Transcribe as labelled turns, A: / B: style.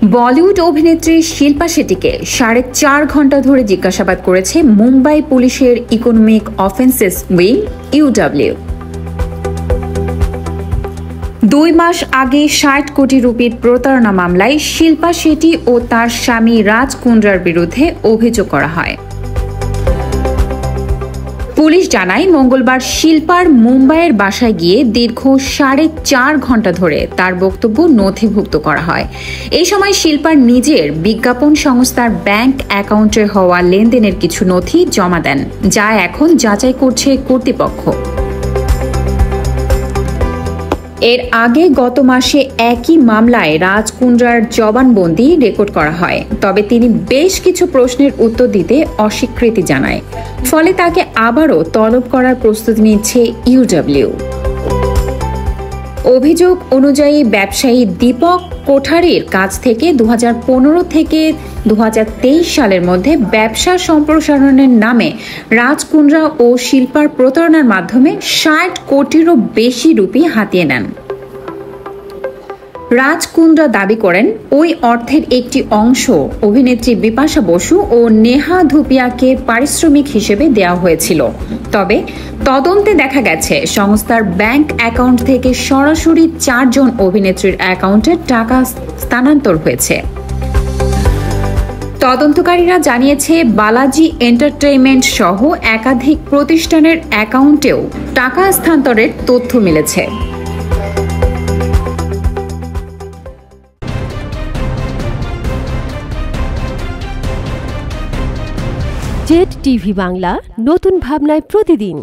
A: বলিউড অভিনেত্রী শিল্পা শেট্টিকে 4.5 ঘন্টা ধরে জিজ্ঞাসাবাদ করেছে মুম্বাই পুলিশের ইকোনমিক অফেন্সেস উইং ইউডব্লিউ। 2 মাস আগে 60 কোটি রুপির প্রতারণা মামলায় শিল্পা শেট্টি ও তার স্বামী রাজ কুন্দ্রার বিরুদ্ধে অভিযোগ করা হয়। পুলিশ জানায় মঙ্গলবার শিল্পার মুম্বাইয়ের বাসায় গিয়ে দীর্ঘ 4.5 ঘন্টা ধরে তার বক্তব্য নথিভুক্ত করা হয়। এই সময় শিল্পার নিজের বিজ্ঞাপন সংস্থার ব্যাংক অ্যাকাউন্টে হওয়া লেনদেনের কিছু নথি জমা দেন, যা এখন যাচাই করছে কর্তৃপক্ষ। এর আগে গত মাসে একই মামলায় রাজ কুন্দ্রার জবানবন্দি রেকর্ড করা হয়, তবে তিনি বেশ কিছু প্রশ্নের উত্তর দিতে অস্বীকৃতি জানায়, ফলে তাকে আবারও তলব করার প্রস্তুতি নিচ্ছে ইউডব্লিউ। অভিযোগ অনুযায়ী ব্যবসায়ী দীপক কোঠারির কাছ থেকে 2015 থেকে 2023 সালের মধ্যে ব্যবসা সম্প্রসারণের নামে রাজ কুন্দ্রা ও শিল্পার প্রতারণার মাধ্যমে 60 কোটিরও বেশি রুপি হাতিয়ে নেন। রাজ কুন্দ্রা দাবি করেন ওই অর্থের একটি অংশ অভিনেত্রী বিপাশা বসু ও নেহা ধুপিয়াকে পারিশ্রমিক হিসেবে দেওয়া হয়েছিল, তবে তদন্তে দেখা গেছে সংস্থার ব্যাংক অ্যাকাউন্ট থেকে সরাসরি 4 জন অভিনেত্রীর অ্যাকাউন্টে টাকা স্থানান্তর হয়েছে। তদন্তকারীরা জানিয়েছে বালাজি এন্টারটেইনমেন্ট সহ একাধিক প্রতিষ্ঠানের অ্যাকাউন্টেও টাকা স্থানান্তরের তথ্য মিলেছে।
B: জেড টিভি বাংলা, নতুন ভাবনায় প্রতিদিন।